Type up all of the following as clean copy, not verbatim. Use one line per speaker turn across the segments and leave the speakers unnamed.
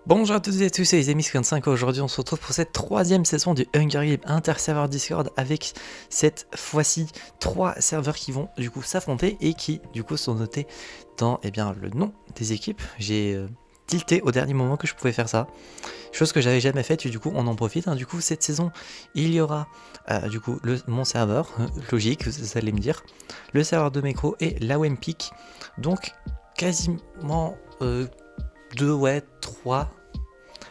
Bonjour à toutes et à tous, c'est les amis 55. Aujourd'hui on se retrouve pour cette troisième saison du Hunger Games Inter-serveur Discord avec cette fois-ci 3 serveurs qui vont du coup s'affronter et qui du coup sont notés dans le nom des équipes. J'ai tilté au dernier moment que je pouvais faire ça, chose que j'avais jamais faite et du coup on en profite. Du coup cette saison il y aura du coup mon serveur, logique vous allez me dire, le serveur de Mecro et la Wempic, donc quasiment 3.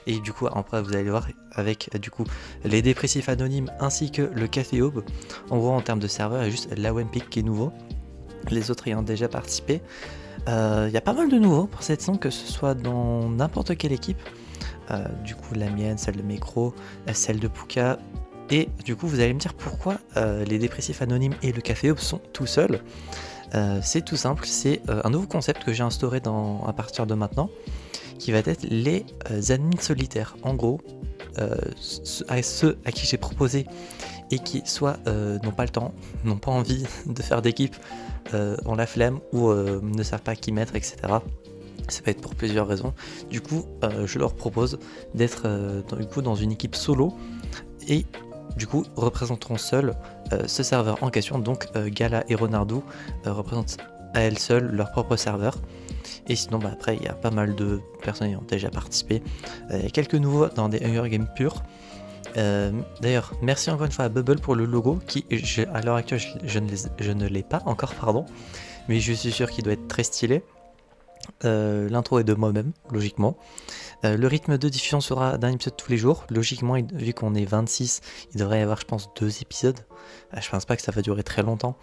Et du coup après vous allez voir avec du coup les dépressifs anonymes ainsi que le café aube. En gros en termes de serveur il y a juste la Wempic qui est nouveau, les autres ayant déjà participé. Il y a pas mal de nouveaux pour cette saison, que ce soit dans n'importe quelle équipe. Du coup la mienne, celle de Mecro, celle de Puka. Et du coup vous allez me dire pourquoi les dépressifs anonymes et le café aube sont tout seuls. C'est tout simple, c'est un nouveau concept que j'ai instauré à partir de maintenant, qui va être les admins solitaires. En gros, ceux à qui j'ai proposé et qui soit n'ont pas le temps, n'ont pas envie de faire d'équipe, ont la flemme ou ne savent pas qui mettre, etc. Ça peut être pour plusieurs raisons. Du coup, je leur propose d'être dans une équipe solo et du coup représenteront seuls ce serveur en question. Donc Gala et Renardou représentent à elles seules leur propre serveur. Et sinon après il y a pas mal de personnes qui ont déjà participé, quelques nouveaux dans des Hunger Games purs. D'ailleurs merci encore une fois à Bubble pour le logo qui à l'heure actuelle je ne l'ai pas encore, pardon, mais je suis sûr qu'il doit être très stylé. L'intro est de moi-même logiquement. Le rythme de diffusion sera d'un épisode tous les jours. Logiquement, vu qu'on est 26, il devrait y avoir, je pense, 2 épisodes. Je pense pas que ça va durer très longtemps.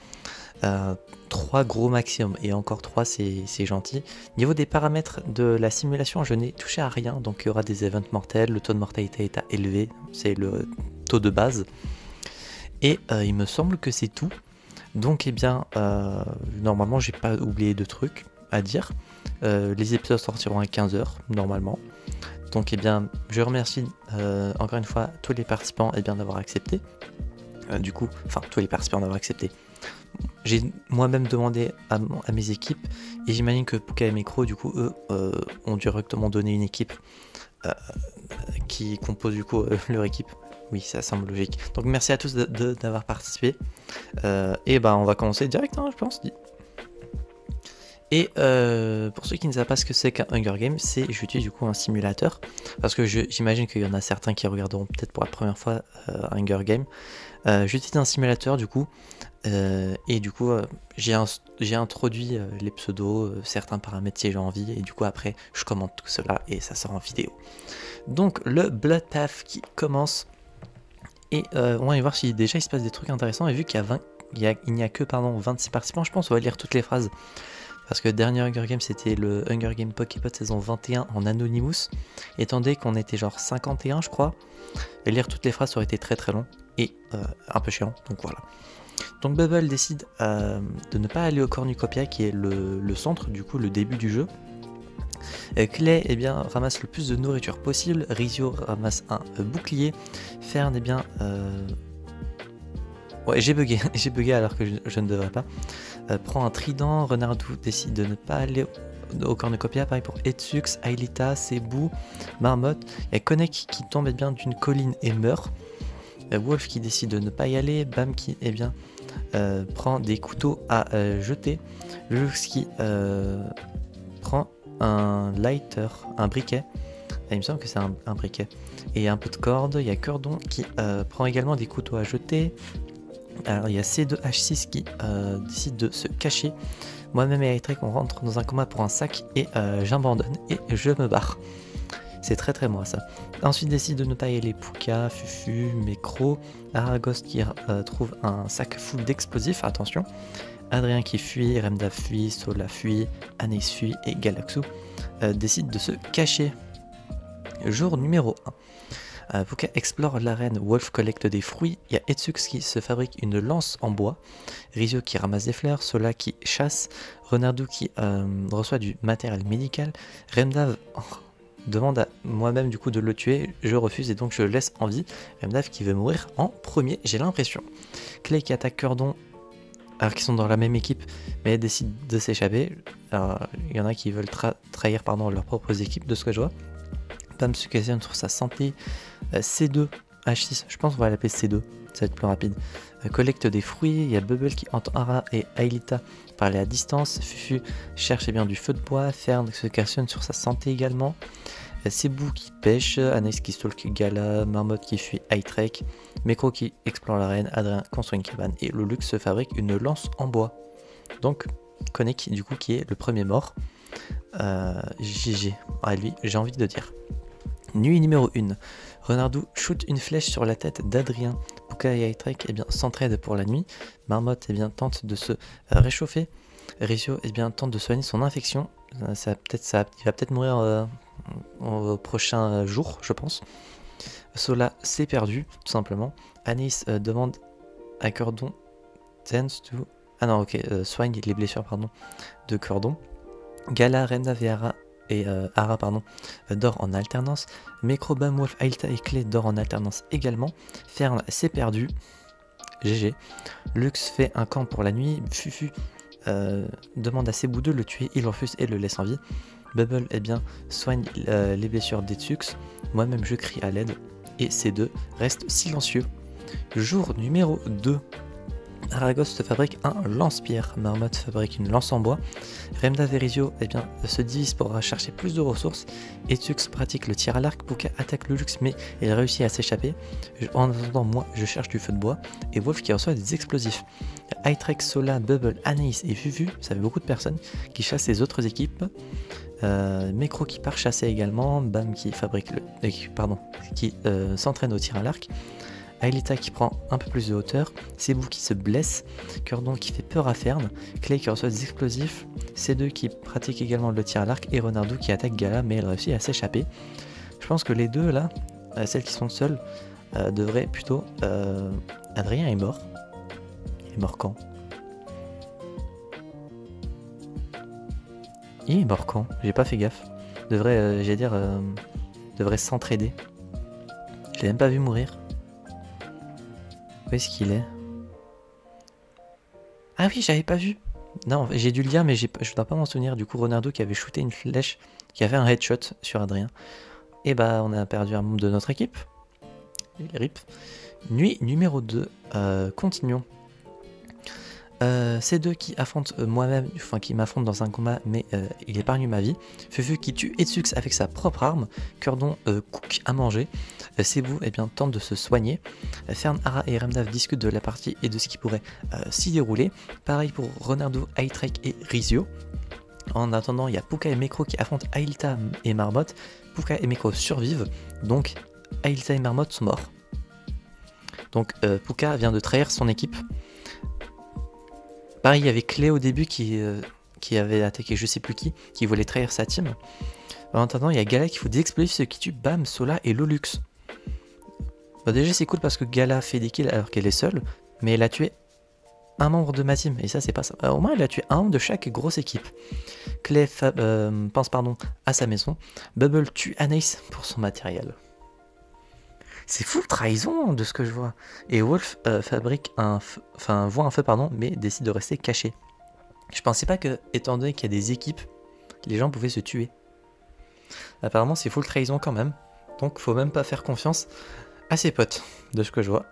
3 gros maximum, et encore 3 c'est gentil. Niveau des paramètres de la simulation, je n'ai touché à rien, donc il y aura des events mortels, le taux de mortalité est à élevé, c'est le taux de base. Et il me semble que c'est tout. Donc normalement j'ai pas oublié de trucs à dire. Les épisodes sortiront à 15 h normalement. Donc je remercie encore une fois tous les participants d'avoir accepté. Tous les participants d'avoir accepté. J'ai moi-même demandé à mes équipes, et j'imagine que Puka et Mecro, du coup, eux, ont directement donné une équipe qui compose du coup leur équipe. Oui, ça semble logique. Donc merci à tous d'avoir participé. On va commencer direct, je pense. Et pour ceux qui ne savent pas ce que c'est qu'un Hunger Game, j'utilise du coup un simulateur, parce que j'imagine qu'il y en a certains qui regarderont peut-être pour la première fois Hunger Game. J'utilise un simulateur du coup, et du coup j'ai introduit les pseudos, certains paramètres si j'ai envie, et du coup après je commente tout cela et ça sort en vidéo. Donc le Blood Path qui commence, et on va voir si déjà il se passe des trucs intéressants, et vu qu'il n'y a que 26 participants, je pense qu'on va lire toutes les phrases. Parce que le dernier Hunger Game c'était le Hunger Game Poképod saison 21 en Anonymous. Étant donné qu'on était genre 51 je crois, et lire toutes les phrases aurait été très très long et un peu chiant, donc voilà. Donc Bubble décide de ne pas aller au cornucopia qui est le centre, du coup le début du jeu. Clay ramasse le plus de nourriture possible, Rizio ramasse un bouclier, Fern ouais, j'ai bugué alors que je ne devrais pas. Prend un trident, Renardou décide de ne pas aller au cornucopia, pareil pour Etsux, Ailita, Cebu, Marmotte. Il y a Konek qui tombe d'une colline et meurt. Wolf qui décide de ne pas y aller, Bam qui prend des couteaux à jeter, Lux qui prend un lighter, un briquet. Il me semble que c'est un briquet, et un peu de corde. Il y a Cordon qui prend également des couteaux à jeter. Alors il y a C2H6 qui décide de se cacher. Moi-même et Electric on rentre dans un combat pour un sac, et j'abandonne et je me barre. C'est très très moi ça. Ensuite décide de ne pas y aller Puka, Fufu, Mecro, Aragos qui trouve un sac full d'explosifs, attention. Adrien qui fuit, Remda fuit, Sola fuit, Anis fuit, et Galaxu décide de se cacher. Jour numéro 1. Puka explore l'arène, Wolf collecte des fruits, il y a Etsux qui se fabrique une lance en bois, Rizio qui ramasse des fleurs, Sola qui chasse, Renardou qui reçoit du matériel médical, Remdav demande à moi-même du coup de le tuer, je refuse et donc je le laisse en vie. Remdav qui veut mourir en premier, j'ai l'impression. Clay qui attaque Cordon, alors qu'ils sont dans la même équipe, mais décident de s'échapper. Il y en a qui veulent trahir leur propres équipes, de ce que je vois. Bam se questionne sur sa santé. C2, H6, je pense qu'on va l'appeler C2, ça va être plus rapide. Collecte des fruits, il y a Bubble qui entend Ara et Aelita parler à distance. Fufu cherche bien du feu de bois. Fern se questionne sur sa santé également. Cebu qui pêche, Anaïs qui stalk Gala, Marmotte qui fuit Hightrek, Mekro qui explore l'arène, Adrien construit une cabane et Lolux se fabrique une lance en bois. Donc Konek du coup qui est le premier mort. GG à lui, j'ai envie de dire. Nuit numéro 1. Renardou shoot une flèche sur la tête d'Adrien. Puka et Hightrek s'entraident pour la nuit. Marmotte tente de se réchauffer. Rizio tente de soigner son infection. Il va peut-être mourir au prochain jour, je pense. Sola s'est perdu, tout simplement. Anis demande à Cordon soigne les blessures de Cordon. Gala, Remna et Ara dort en alternance. Mekro, Bam, Wolf, Aelita et Clé dort en alternance également. Fern s'est perdu. GG. Lux fait un camp pour la nuit. Fufu demande à Cebu de le tuer. Il refuse et le laisse en vie. Bubble soigne les blessures d'Etsux. Moi-même je crie à l'aide. Et ces deux restent silencieux. Jour numéro 2. Aragos se fabrique un lance-pierre, Marmotte fabrique une lance en bois, Remda Verizio se divise pour chercher plus de ressources, Etux pratique le tir à l'arc, Puka attaque le luxe mais il réussit à s'échapper, en attendant moi je cherche du feu de bois, et Wolf qui reçoit des explosifs. Hightrek, Sola, Bubble, Anaïs et Fufu, ça fait beaucoup de personnes qui chassent les autres équipes. Mekro qui part chasser également, Bam qui fabrique qui s'entraîne au tir à l'arc. Aelita qui prend un peu plus de hauteur, Cebu qui se blesse, Cordon qui fait peur à Fern, Clay qui reçoit des explosifs, C2 qui pratique également le tir à l'arc et Renardou qui attaque Gala mais elle réussit à s'échapper. Je pense que les deux là, celles qui sont seules, devraient plutôt... Adrien est mort. Il est mort quand? Il est mort quand? J'ai pas fait gaffe. Devrait s'entraider. Je l'ai même pas vu mourir. Où est-ce qu'il est? Ah oui, j'avais pas vu. Non, j'ai dû le dire, mais je dois pas m'en souvenir. Du coup, Renardo qui avait shooté une flèche, qui avait un headshot sur Adrien. Et bah, on a perdu un membre de notre équipe. RIP. Nuit numéro 2. Continuons. Ces deux qui affrontent moi-même, qui m'affrontent dans un combat, mais il épargne ma vie. Fufu qui tue Etsux avec sa propre arme. Cordon cook à manger. Cebu tente de se soigner. Fern, Ara et Remdav discutent de la partie et de ce qui pourrait s'y dérouler. Pareil pour Renardo, Hightrek et Rizio. En attendant, il y a Puka et Mekro qui affrontent Aelita et Marmotte. Puka et Mekro survivent, donc Aelita et Marmotte sont morts. Donc Puka vient de trahir son équipe. Pareil, il y avait Clé au début qui avait attaqué je sais plus qui voulait trahir sa team. En attendant, il y a Gala qui fout des explosifs, ce qui tue Bam, Sola et Lolux. Bon, déjà c'est cool parce que Gala fait des kills alors qu'elle est seule, mais elle a tué un membre de ma team, et ça c'est pas ça. Au moins elle a tué un membre de chaque grosse équipe. Clay pense à sa maison. Bubble tue Anaïs pour son matériel. C'est full trahison de ce que je vois. Et Wolf voit un feu mais décide de rester caché. Je pensais pas que, étant donné qu'il y a des équipes, les gens pouvaient se tuer. Apparemment c'est full trahison quand même. Donc faut même pas faire confiance à ses potes, de ce que je vois.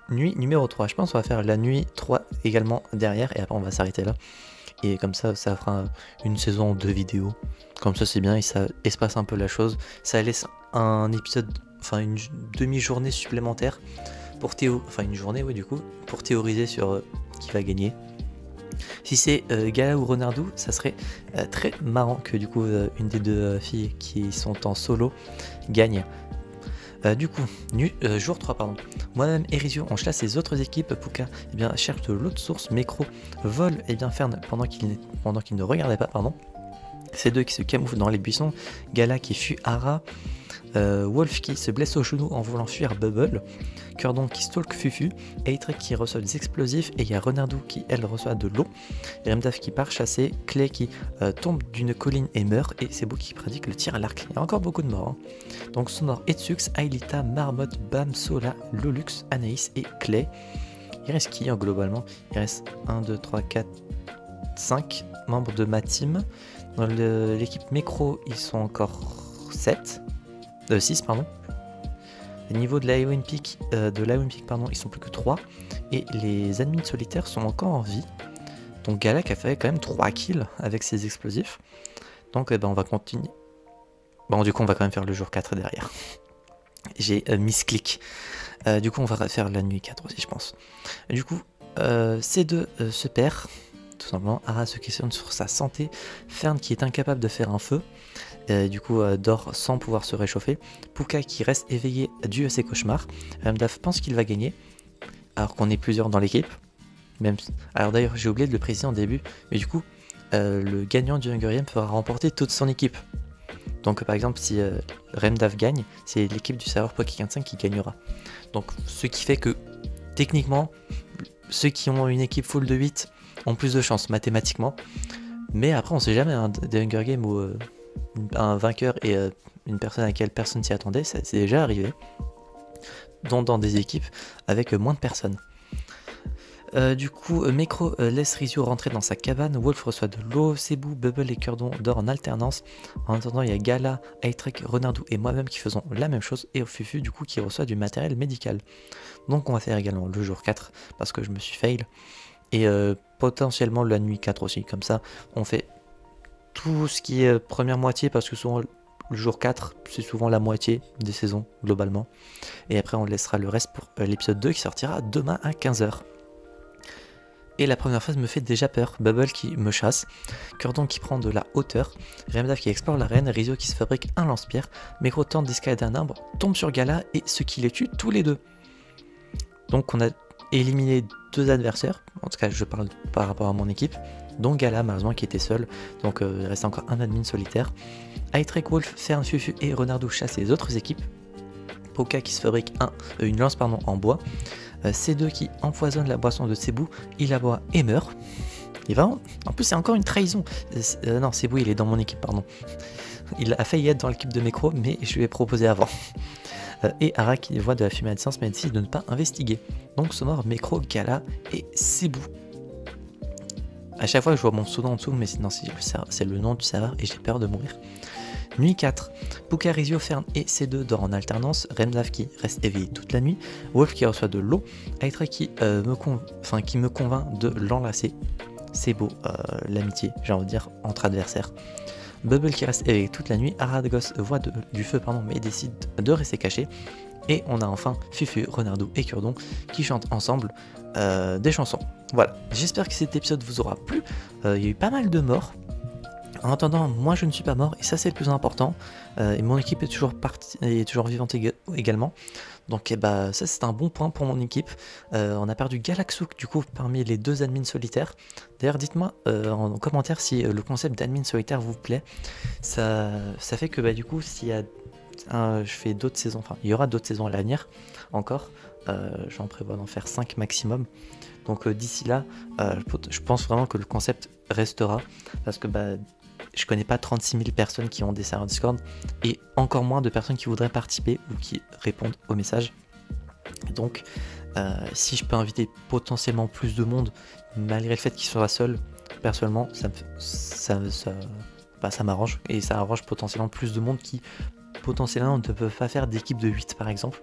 Nuit numéro 3. Je pense qu'on va faire la nuit 3 également derrière. Et après on va s'arrêter là. Et comme ça fera une saison en 2 vidéos. Comme ça c'est bien et ça espace un peu la chose. Ça laisse un épisode, une demi-journée supplémentaire pour une journée du coup, pour théoriser sur qui va gagner. Si c'est Gala ou Renardou, ça serait très marrant que du coup une des deux filles qui sont en solo gagne. Du coup, jour 3 pardon. Moi-même et Rizio, on chasse les autres équipes. Puka cherche de l'autre source. Mekro vole Fern pendant qu'il ne regardait pas, pardon. Ces deux qui se camouflent dans les buissons. Gala qui fuit Ara. Wolf qui se blesse au genou en voulant fuir Bubble. Cordon qui stalk Fufu. Hightrek qui reçoit des explosifs. Et il y a Renardou qui, elle, reçoit de l'eau. Remdav qui part chasser. Clay qui tombe d'une colline et meurt. Et Cebu qui pratique le tir à l'arc. Il y a encore beaucoup de morts. Hein. Donc sont morts Etsux, Aelita, Marmotte, Bam, Sola, Lolux, Anaïs et Clay. Il reste qui globalement? Il reste 1, 2, 3, 4, 5 membres de ma team. Dans l'équipe Mekro, ils sont encore 7, 6 pardon. Au niveau de l'Iron Peak, pardon, ils sont plus que 3. Et les admins solitaires sont encore en vie. Donc Galak a fait quand même 3 kills avec ses explosifs. Donc on va continuer. Bon, du coup, on va quand même faire le jour 4 derrière. J'ai misclick. Du coup, on va faire la nuit 4 aussi, je pense. Du coup, ces deux se perdent. Tout simplement, Ara se questionne sur sa santé. Fern qui est incapable de faire un feu. Du coup, dort sans pouvoir se réchauffer. Puka qui reste éveillé dû à ses cauchemars. Remdaf pense qu'il va gagner. Alors qu'on est plusieurs dans l'équipe. Alors d'ailleurs, j'ai oublié de le préciser en début. Mais du coup, le gagnant du Hunger Games fera remporter toute son équipe. Donc par exemple, si Remdaf gagne, c'est l'équipe du serveur Poké15 qui gagnera. Donc ce qui fait que, techniquement, ceux qui ont une équipe full de 8 ont plus de chance mathématiquement. Mais après, on sait jamais, hein, des Hunger Games où un vainqueur et une personne à laquelle personne s'y attendait, c'est déjà arrivé. Dans des équipes avec moins de personnes. Du coup, Mekro laisse Rizio rentrer dans sa cabane, Wolf reçoit de l'eau, Cebu, Bubble et Curdon dorment en alternance. En attendant, il y a Gala, Aitrek, Renardou et moi-même qui faisons la même chose, et Fufu du coup qui reçoit du matériel médical. Donc on va faire également le jour 4, parce que je me suis fail, et potentiellement la nuit 4 aussi, comme ça on fait tout ce qui est première moitié, parce que souvent le jour 4 c'est souvent la moitié des saisons globalement, et après on laissera le reste pour l'épisode 2 qui sortira demain à 15 h. Et la première phase me fait déjà peur, Bubble qui me chasse, Curdon qui prend de la hauteur, Remdaf qui explore l'arène, Rizio qui se fabrique un lance-pierre, Mekro tente d'escalader un arbre, tombe sur Gala et ce qui les tue tous les deux. Donc on a éliminé 2 adversaires, en tout cas je parle par rapport à mon équipe, dont Gala malheureusement qui était seul, donc il reste encore un admin solitaire. Aitrek, Wolf, Fern, Fufu et Renardou chassent les autres équipes, Poka qui se fabrique une lance en bois, C2 qui empoisonne la boisson de Cebu, il la boit et meurt. Et vraiment, en plus c'est encore une trahison. Non, Cebu il est dans mon équipe, pardon. Il a failli être dans l'équipe de Mekro, mais je lui ai proposé avant. Et Ara qui voit de la fumée à distance, mais décide de ne pas investiguer. Donc sont morts Mekro, Gala et Cebu. À chaque fois je vois mon pseudo en dessous, mais sinon c'est le nom du serveur et j'ai peur de mourir. Nuit 4, Puka, Rizio, Fern et C2 dorment en alternance, Remdaf qui reste éveillé toute la nuit, Wolf qui reçoit de l'eau, Aitrek qui me convainc de l'enlacer. C'est beau, l'amitié, j'ai envie de dire, entre adversaires. Bubble qui reste éveillé toute la nuit, Aradgos voit du feu mais décide de rester caché. Et on a enfin Fufu, Renardou et Curdon qui chantent ensemble des chansons. Voilà, j'espère que cet épisode vous aura plu, il y a eu pas mal de morts. En attendant, moi je ne suis pas mort et ça c'est le plus important. Et mon équipe est toujours vivante également. Donc ça c'est un bon point pour mon équipe. On a perdu Galaxouk du coup parmi les 2 admins solitaires. D'ailleurs dites-moi en commentaire si le concept d'admin solitaire vous plaît. Ça fait que du coup s'il y a je fais d'autres saisons, enfin il y aura d'autres saisons à l'avenir encore. J'en prévois d'en faire 5 maximum. Donc d'ici là, je pense vraiment que le concept restera parce que je connais pas 36 000 personnes qui ont des serveurs Discord et encore moins de personnes qui voudraient participer ou qui répondent aux messages. Donc si je peux inviter potentiellement plus de monde malgré le fait qu'il soit seul, personnellement ça m'arrange et ça arrange potentiellement plus de monde qui potentiellement ne peuvent pas faire d'équipe de 8 par exemple.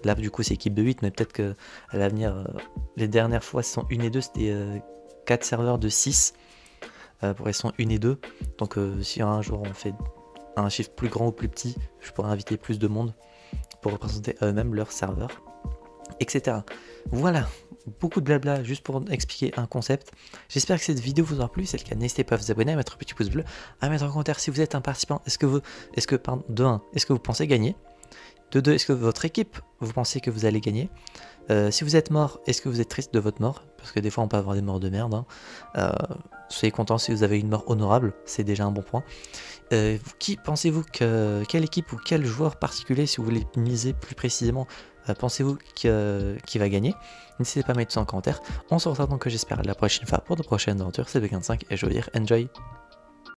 Là du coup c'est équipe de 8 mais peut-être que à l'avenir les dernières fois ce sont 1 et 2 c'était 4 serveurs de 6 pour les sont 1 et 2. Donc si un jour on fait un chiffre plus grand ou plus petit, je pourrais inviter plus de monde pour représenter eux-mêmes leur serveur, etc. Voilà, beaucoup de blabla juste pour expliquer un concept. J'espère que cette vidéo vous aura plu. Si c'est le cas, n'hésitez pas à vous abonner, à mettre un petit pouce bleu, à mettre en commentaire si vous êtes un participant. De 1, est-ce que vous pensez gagner? De 2, est-ce que votre équipe, vous pensez que vous allez gagner? Si vous êtes mort, est-ce que vous êtes triste de votre mort? Parce que des fois on peut avoir des morts de merde. Soyez content si vous avez une mort honorable, c'est déjà un bon point. Qui pensez-vous que quelle équipe ou quel joueur particulier, si vous voulez miser plus précisément, pensez-vous qui va gagner? N'hésitez pas à mettre ça en commentaire. On se retrouve donc j'espère la prochaine fois pour de prochaines aventures. C'est Poké15 et je veux dire enjoy.